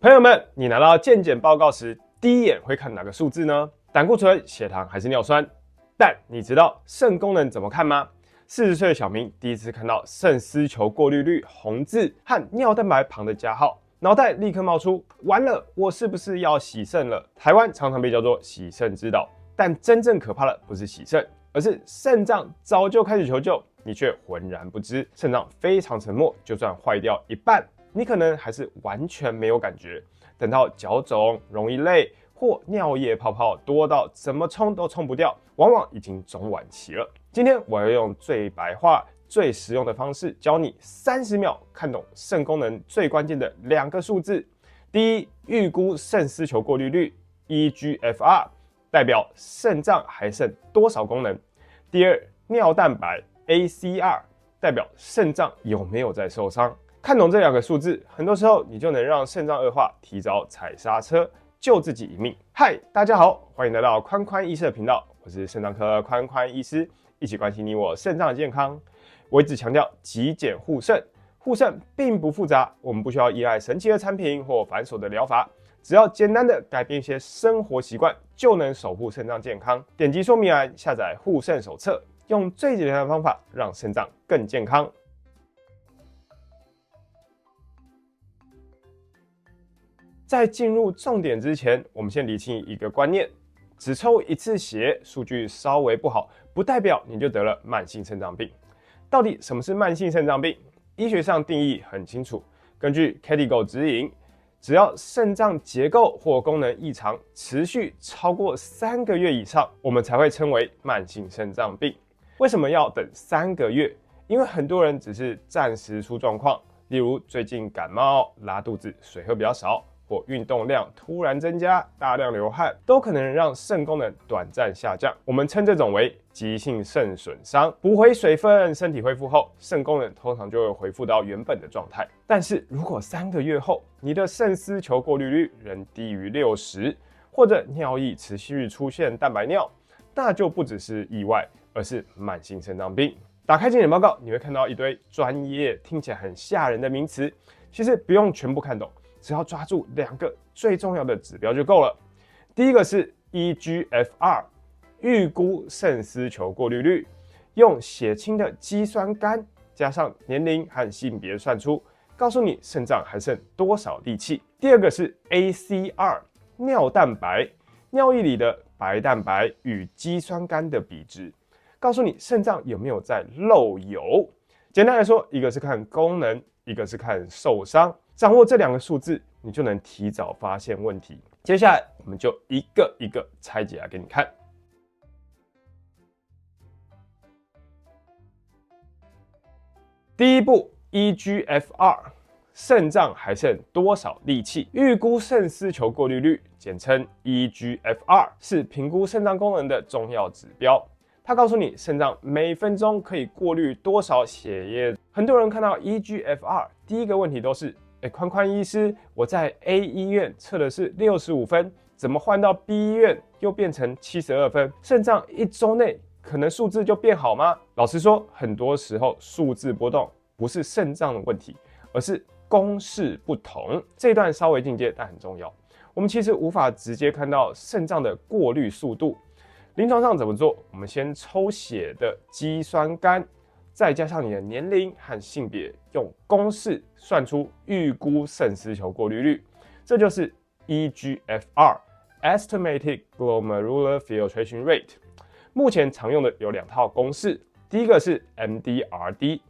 朋友们，你拿到健检报告时，第一眼会看哪个数字呢？胆固醇、血糖还是尿酸？但你知道肾功能怎么看吗？40岁的小明第一次看到肾丝球过滤率红字和尿蛋白旁的加号，脑袋立刻冒出：完了，我是不是要洗肾了？台湾常常被叫做洗肾之岛，但真正可怕的不是洗肾，而是肾脏早就开始求救，你却浑然不知。肾脏非常沉默，就算坏掉一半，你可能还是完全没有感觉。等到脚肿、容易累或尿液泡泡多到怎么冲都冲不掉，往往已经中晚期了。今天我要用最白话、最实用的方式，教你30秒看懂肾功能最关键的2个数字。第一，预估肾丝球过滤率 （eGFR） 代表肾脏还剩多少功能。第二，尿蛋白 （ACR） 代表肾脏有没有在受伤。看懂这2个数字，很多时候你就能让肾脏恶化提早踩刹车，救自己一命。嗨，大家好，欢迎来到宽宽医师的频道，我是肾脏科宽宽医师，一起关心你我肾脏的健康。我一直强调极简护肾，护肾并不复杂，我们不需要依赖神奇的产品或繁琐的疗法，只要简单的改变一些生活习惯，就能守护肾脏健康。点击说明栏下载护肾手册，用最简单的方法让肾脏更健康。在进入重点之前，我们先理清一个观念：只抽一次血，数据稍微不好，不代表你就得了慢性肾脏病。到底什么是慢性肾脏病？医学上定义很清楚，根据 KDIGO 指引，只要肾脏结构或功能异常持续超过3个月以上，我们才会称为慢性肾脏病。为什么要等3个月？因为很多人只是暂时出状况，例如最近感冒、拉肚子、水喝比较少，或运动量突然增加、大量流汗，都可能让肾功能短暂下降。我们称这种为急性肾损伤。补回水分，身体恢复后，肾功能通常就会恢复到原本的状态。但是如果3个月后，你的肾丝球过滤率仍低于60，或者尿液持续出现蛋白尿，那就不只是意外，而是慢性肾脏病。打开健检报告，你会看到一堆专业、听起来很吓人的名词，其实不用全部看懂，只要抓住2个最重要的指标就够了。第一个是 eGFR， 预估肾丝球过滤率，用血清的肌酸酐加上年龄和性别算出，告诉你肾脏还剩多少力气。第二个是 ACR， 尿蛋白，尿液里的白蛋白与肌酸酐的比值，告诉你肾脏有没有在漏油。简单来说，一个是看功能，一个是看受伤。掌握这2个数字，你就能提早发现问题。接下来，我们就一个一个拆解来给你看。第一步 ，eGFR， 肾脏还剩多少力气？预估肾丝球过滤率，简称 eGFR， 是评估肾脏功能的重要指标。它告诉你肾脏每分钟可以过滤多少血液。很多人看到 eGFR， 第一个问题都是：宽宽医师，我在 A 医院测的是65分，怎么换到 B 医院又变成72分？肾脏1周内可能数字就变好吗？老实说，很多时候数字波动不是肾脏的问题，而是公式不同。这一段稍微进阶，但很重要。我们其实无法直接看到肾脏的过滤速度。临床上怎么做？我们先抽血的肌酸酐，再加上你的年龄和性别，用公式算出预估肾丝球过滤率，这就是 eGFR (Estimated Glomerular Filtration Rate). 目前常用的有2套公式，第一个是 MDRD，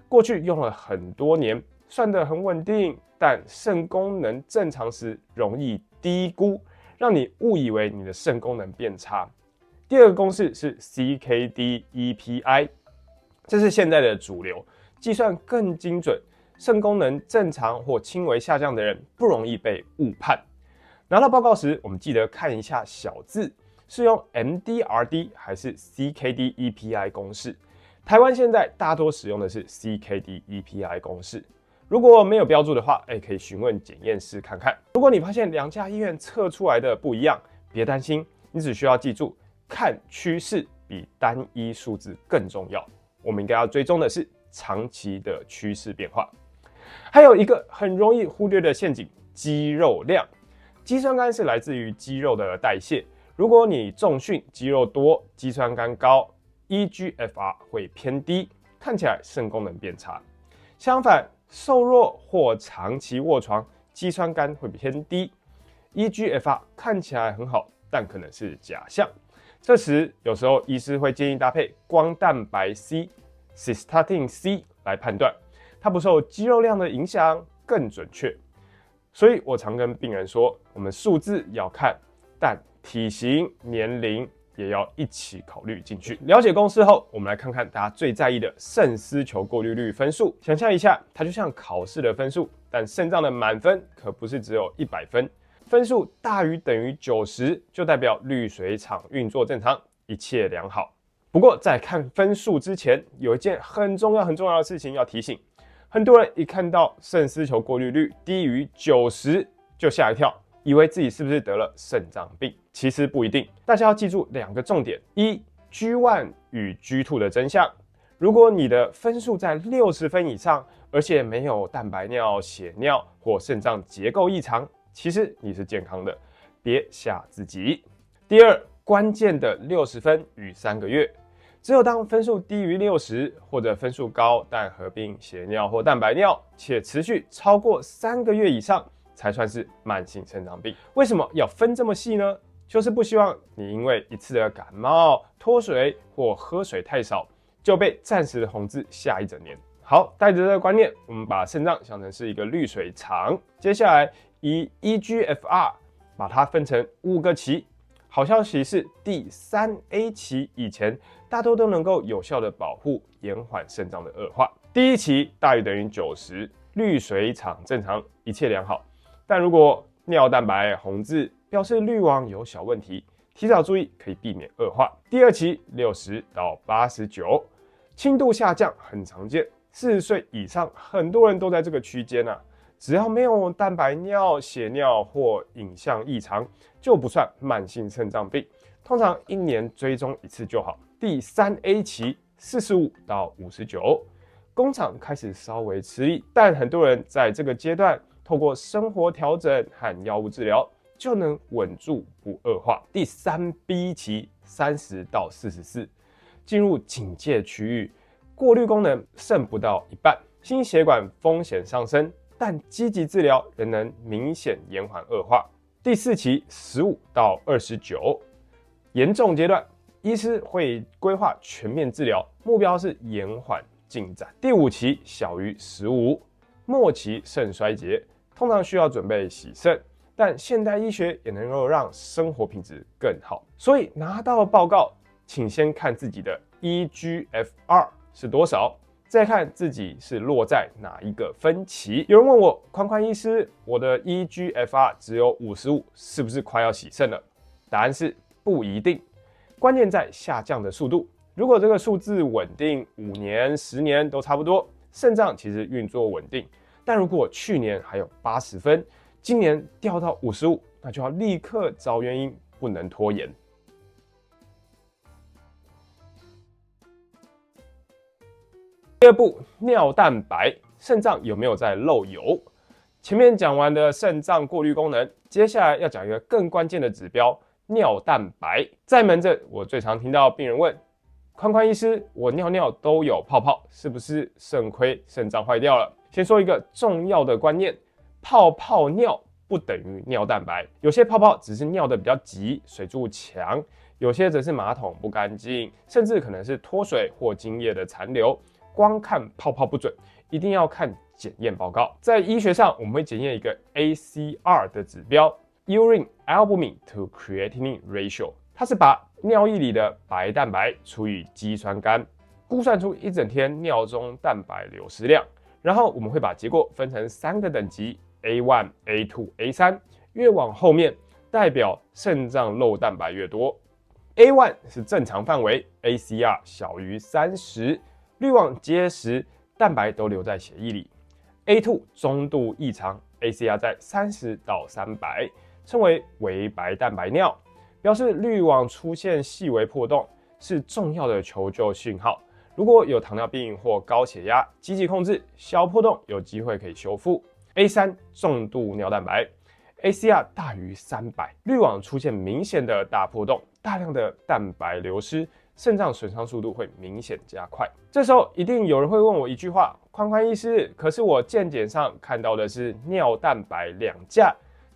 过去用了很多年，算得很稳定，但肾功能正常时容易低估，让你误以为你的肾功能变差。第2个公式是 CKD-EPI， 这是现在的主流，计算更精准，肾功能正常或轻微下降的人不容易被误判。拿到报告时，我们记得看一下小字，是用 MDRD 还是 CKD-EPI 公式。台湾现在大多使用的是 CKD-EPI 公式，如果没有标注的话，可以询问检验室看看。如果你发现2家医院测出来的不一样，别担心，你只需要记住，看趋势比单一数字更重要。我们应该要追踪的是长期的趋势变化。还有一个很容易忽略的陷阱，肌肉量。肌酸酐是来自于肌肉的代谢，如果你重训，肌肉多，肌酸酐高， eGFR 会偏低，看起来肾功能变差。相反，瘦弱或长期卧床，肌酸酐会偏低， eGFR 看起来很好，但可能是假象。这时，有时候医师会建议搭配光蛋白 C、Cystatin C 来判断，它不受肌肉量的影响，更准确。所以我常跟病人说，我们数字要看，但体型、年龄也要一起考虑进去。了解公式后，我们来看看大家最在意的肾丝球过滤率分数。想象一下，它就像考试的分数，但肾脏的满分可不是只有100分。分数大于等于90，就代表滤水厂运作正常，一切良好。不过在看分数之前，有一件很重要的事情要提醒。很多人一看到肾丝球过滤率低于90就吓一跳，以为自己是不是得了肾脏病？其实不一定。大家要记住2个重点：一 ，G1 与 G2 的真相。如果你的分数在60分以上，而且没有蛋白尿、血尿或肾脏结构异常，其实你是健康的，别吓自己。第二，关键的60分与3个月。只有当分数低于60，或者分数高但合并血尿或蛋白尿，且持续超过3个月以上，才算是慢性肾脏病。为什么要分这么细呢？就是不希望你因为一次的感冒、脱水或喝水太少，就被暂时的红字吓一整年。好，带着这个观念，我们把肾脏想成是一个滤水厂。接下来以 eGFR 把它分成5个期。好消息是，第3A 期以前，大多都能够有效的保护、延缓肾脏的恶化。第1期大于等于90，滤水厂正常，一切良好。但如果尿蛋白红字，表示滤网有小问题，提早注意可以避免恶化。第2期60到89，轻度下降很常见，40岁以上很多人都在这个区间啊。只要没有蛋白尿、血尿或影像异常，就不算慢性肾脏病。通常1年追踪1次就好。第3A 期45到59，工厂开始稍微吃力，但很多人在这个阶段透过生活调整和药物治疗就能稳住不恶化。第3B 期30到44，进入警戒区域，过滤功能剩不到一半，心血管风险上升。但积极治疗仍能明显延缓恶化。第4期15到29，严重阶段，医师会规划全面治疗，目标是延缓进展。第5期小于15，末期肾衰竭，通常需要准备洗肾，但现代医学也能够让生活品质更好。所以拿到报告，请先看自己的 eGFR 是多少。再看自己是落在哪一个分期。有人问我，宽宽医师，我的 eGFR 只有55，是不是快要洗肾了？答案是不一定，关键在下降的速度。如果这个数字稳定，5年、10年都差不多，肾脏其实运作稳定。但如果去年还有80分，今年掉到55，那就要立刻找原因，不能拖延。第2步，尿蛋白，肾脏有没有在漏油？前面讲完的肾脏过滤功能，接下来要讲一个更关键的指标——尿蛋白。在门诊，我最常听到病人问：宽宽医师，我尿尿都有泡泡，是不是肾亏、肾脏坏掉了？先说一个重要的观念：泡泡尿不等于尿蛋白，有些泡泡只是尿得比较急，水柱强；有些则是马桶不干净，甚至可能是脱水或精液的残留。光看泡泡不准，一定要看检验报告。在医学上，我们会检验一个 ACR 的指标 （Urine Albumin to Creatinine Ratio）， 它是把尿液里的白蛋白除以肌酸酐，估算出一整天尿中蛋白流失量。然后我们会把结果分成3个等级 ：A1、A2、A3， 越往后面代表肾脏漏蛋白越多。A1 是正常范围 ，ACR 小于30。滤网结实，蛋白都留在血液里。A2 中度异常 ，ACR 在30到300，称为微白蛋白尿，表示滤网出现细微破洞，是重要的求救讯号。如果有糖尿病或高血压，积极控制，小破洞有机会可以修复。A3 重度尿蛋白 ACR 大于300，滤网出现明显的大破洞，大量的蛋白流失，肾脏损伤速度会明显加快。这时候一定有人会问我一句话：宽宽医师，可是我健检上看到的是尿蛋白2价，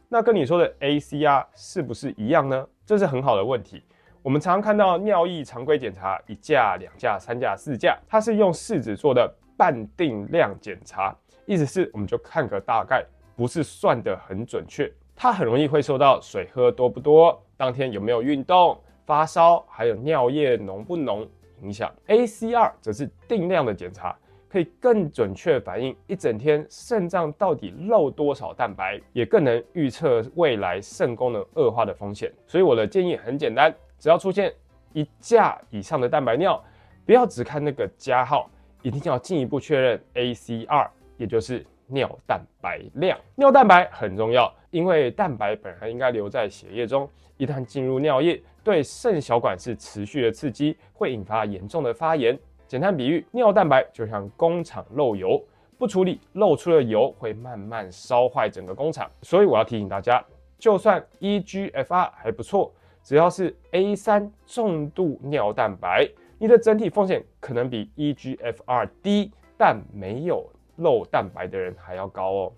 那跟你说的 ACR 是不是一样呢？这是很好的问题。我们常常看到尿液常规检查1价、2价、3价、4价，它是用试纸做的半定量检查，意思是我们就看个大概，不是算得很准确。它很容易会受到水喝多不多、当天有没有运动、发烧，还有尿液浓不浓影响。ACR 则是定量的检查，可以更准确反映一整天肾脏到底漏多少蛋白，也更能预测未来肾功能恶化的风险。所以我的建议很简单，只要出现1价以上的蛋白尿，不要只看那个加号，一定要进一步确认 ACR， 也就是尿蛋白量。尿蛋白很重要，因为蛋白本来应该留在血液中，一旦进入尿液，对肾小管是持续的刺激，会引发严重的发炎。简单比喻，尿蛋白就像工厂漏油，不处理漏出的油会慢慢烧坏整个工厂。所以我要提醒大家，就算 eGFR 还不错，只要是 A3 重度尿蛋白，你的整体风险可能比 eGFR 低但没有漏蛋白的人还要高哦。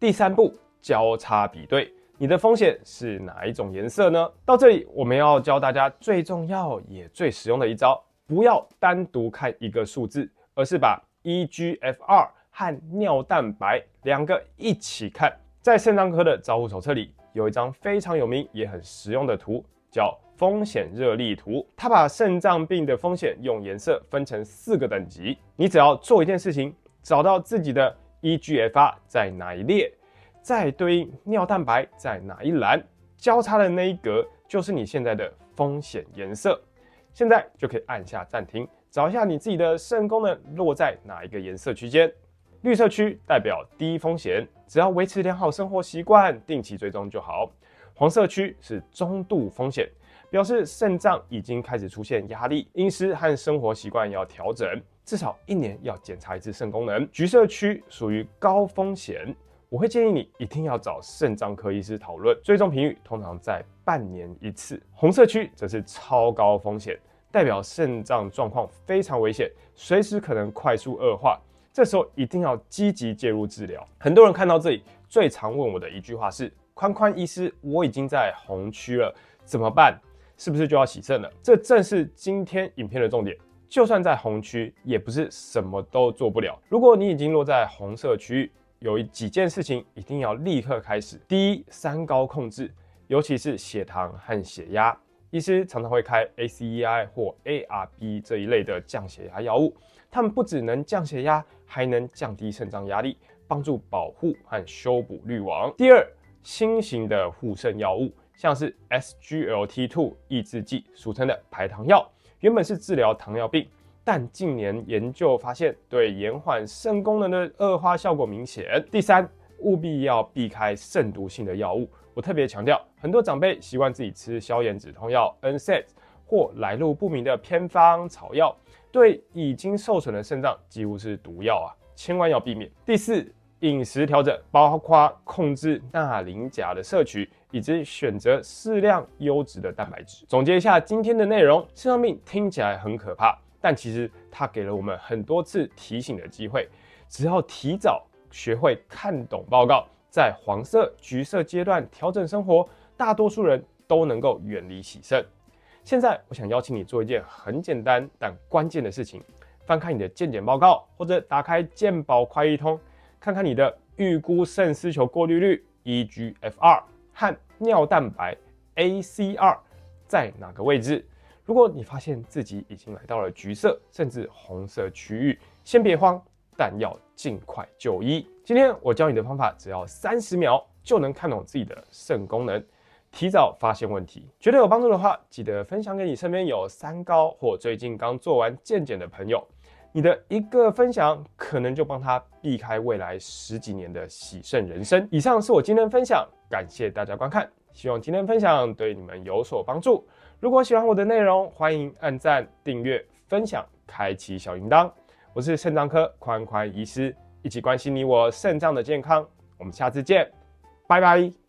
第3步，交叉比对，你的风险是哪一种颜色呢？到这里，我们要教大家最重要也最实用的一招，不要单独看一个数字，而是把 eGFR 和尿蛋白2个一起看。在肾脏科的照护手册里，有一张非常有名也很实用的图，叫风险热力图。它把肾脏病的风险用颜色分成4个等级，你只要做一件事情，找到自己的 eGFR 在哪一列，再对应尿蛋白在哪一栏，交叉的那一格就是你现在的风险颜色。现在就可以按下暂停，找一下你自己的肾功能落在哪一个颜色区间。绿色区代表低风险，只要维持良好生活习惯，定期追踪就好。黄色区是中度风险，表示肾脏已经开始出现压力，饮食和生活习惯要调整，至少1年要检查1次肾功能。橘色区属于高风险，我会建议你一定要找肾脏科医师讨论，追踪频率通常在半年1次。红色区则是超高风险，代表肾脏状况非常危险，随时可能快速恶化，这时候一定要积极介入治疗。很多人看到这里，最常问我的一句话是：宽宽医师，我已经在红区了，怎么办？是不是就要洗肾了？这正是今天影片的重点。就算在红区，也不是什么都做不了。如果你已经落在红色区域，有几件事情一定要立刻开始。第一，3高控制，尤其是血糖和血压。医师常常会开 ACEI 或 ARB 这一类的降血压药物，它们不只能降血压，还能降低肾脏压力，帮助保护和修补滤网。第二，新型的护肾药物，像是 SGLT2 抑制剂，俗称的排糖药，原本是治疗糖尿病，但近年研究发现对延缓肾功能的恶化效果明显。第三，务必要避开肾毒性的药物。我特别强调，很多长辈习惯自己吃消炎止痛药 NSAID 或来路不明的偏方草药，对已经受损的肾脏几乎是毒药啊，千万要避免。第四，饮食调整，包括控制钠磷钾的摄取，以及选择适量优质的蛋白质。总结一下今天的内容，肾脏病听起来很可怕，但其实它给了我们很多次提醒的机会，只要提早学会看懂报告，在黄色、橘色阶段调整生活，大多数人都能够远离洗肾。现在我想邀请你做一件很简单但关键的事情，翻开你的健检报告，或者打开健保快易通，看看你的预估肾丝球过滤率 eGFR 和尿蛋白 ACR 在哪个位置。如果你发现自己已经来到了橘色甚至红色区域，先别慌，但要尽快就医。今天我教你的方法只要30秒就能看懂自己的肾功能，提早发现问题。觉得有帮助的话，记得分享给你身边有3高或最近刚做完健检的朋友。你的一个分享可能就帮他避开未来10几年的洗肾人生。以上是我今天的分享，感谢大家观看，希望今天的分享对你们有所帮助。如果喜欢我的内容，欢迎按赞、订阅、分享开启小铃铛。我是肾脏科宽宽医师，一起关心你我肾脏的健康。我们下次见，拜拜。